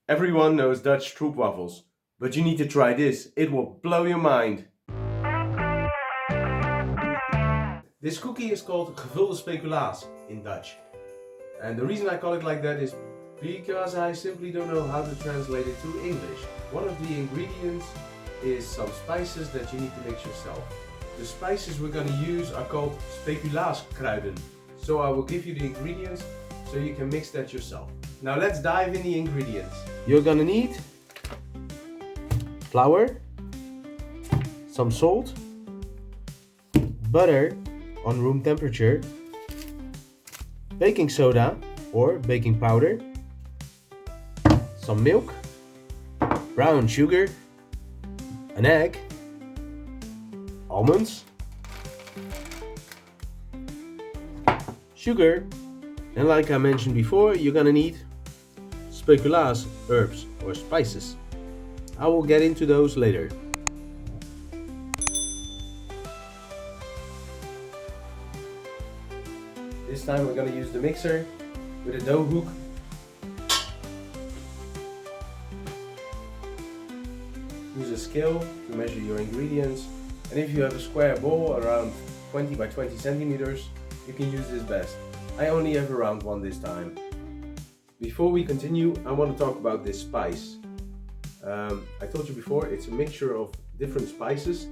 Everyone knows Dutch stroopwafels, but you need to try this. It will blow your mind. This cookie is called Gevulde Speculaas in Dutch. And the reason I call it like that is because I simply don't know how to translate it to English. One of the ingredients is some spices that you need to mix yourself. The spices we're going to use are called speculaaskruiden. So I will give you the ingredients so you can mix that yourself. Now let's dive in the ingredients. You're going to need flour, some salt, butter on room temperature, baking soda or baking powder, some milk, brown sugar, an egg, almonds, sugar, and like I mentioned before, you're gonna need speculaas herbs or spices. I will get into those later. This time we're gonna use the mixer with a dough hook. Use a scale to measure your ingredients, and if you have a square bowl around 20 by 20 centimeters, you can use this best. I only have around one this time. Before we continue, I want to talk about this spice. I told you before, it's a mixture of different spices.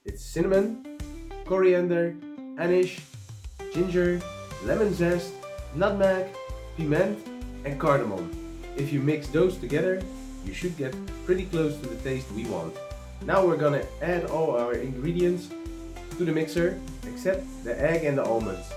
It's cinnamon, coriander, anise, ginger, lemon zest, nutmeg, piment, and cardamom. If you mix those together, you should get pretty close to the taste we want. Now we're gonna add all our ingredients to the mixer, except the egg and the almonds.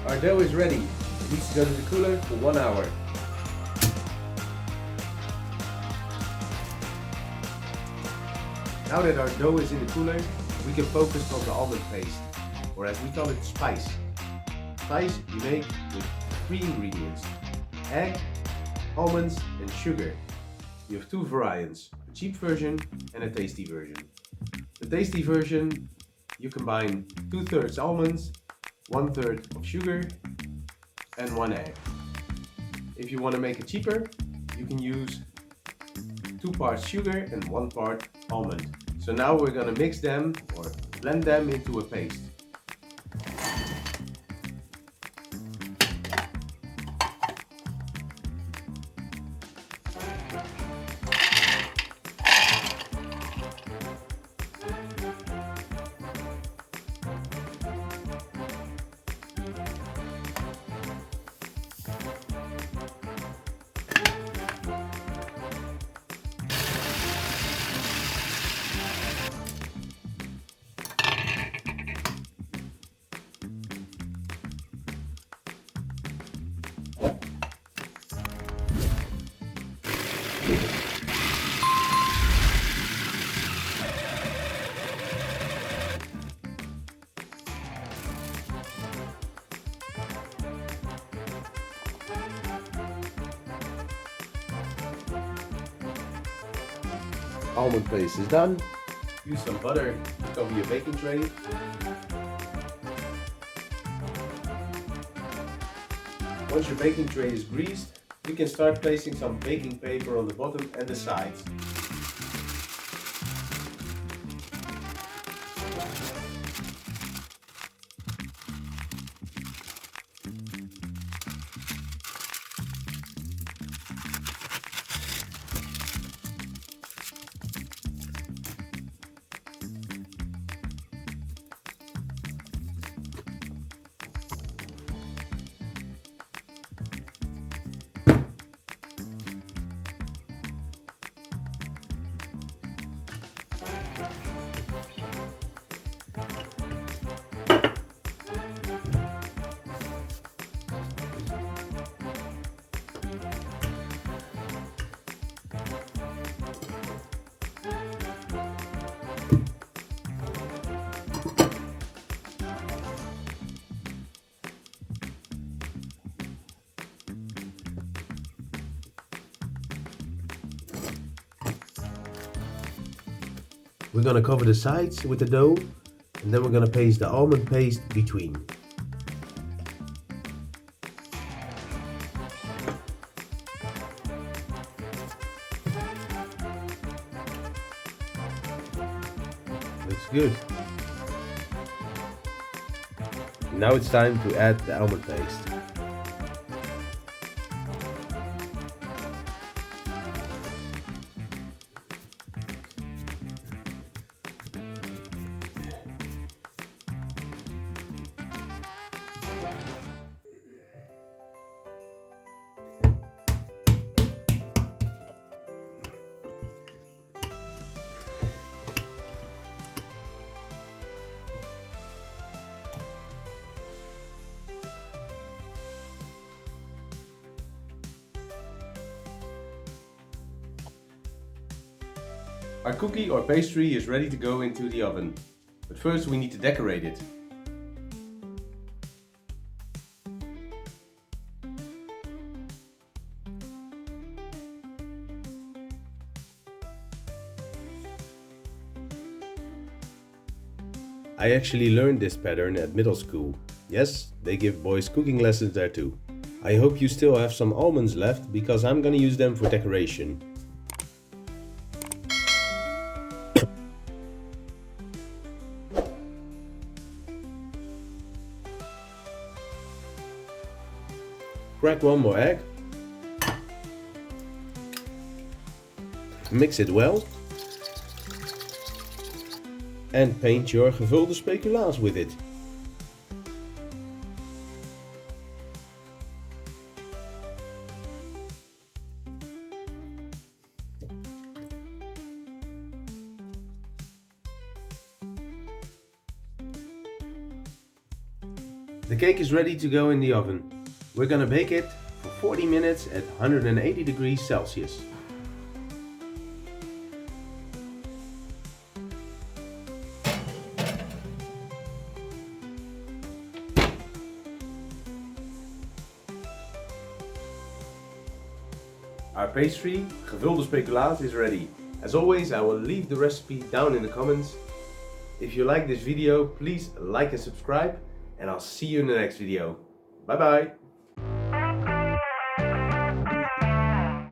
Our dough is ready. It needs to go to the cooler for 1 hour. Now that our dough is in the cooler, we can focus on the almond paste, or as we call it, spice. Spice you make with 3 ingredients: egg, almonds, and sugar. You have 2 variants, a cheap version and a tasty version. The tasty version, you combine 2/3 almonds, 1/3 of sugar, and 1 egg. If you want to make it cheaper, you can use 2 parts sugar and 1 part almond. So now we're going to mix them or blend them into a paste. Almond paste is done. Use some butter to cover your baking tray. Once your baking tray is greased, you can start placing some baking paper on the bottom and the sides. We're gonna cover the sides with the dough, and then we're gonna paste the almond paste between. Looks good. Now it's time to add the almond paste. Our cookie or pastry is ready to go into the oven, but first we need to decorate it. I actually learned this pattern at middle school. Yes, they give boys cooking lessons there too. I hope you still have some almonds left, because I'm gonna use them for decoration. Crack one more egg. Mix it well. And paint your gevulde speculaas with it. The cake is ready to go in the oven. We're gonna bake it for 40 minutes at 180 degrees Celsius. Our pastry, Gevulde Speculaas, is ready. As always, I will leave the recipe down in the comments. If you like this video, please like and subscribe, and I'll see you in the next video. Bye bye!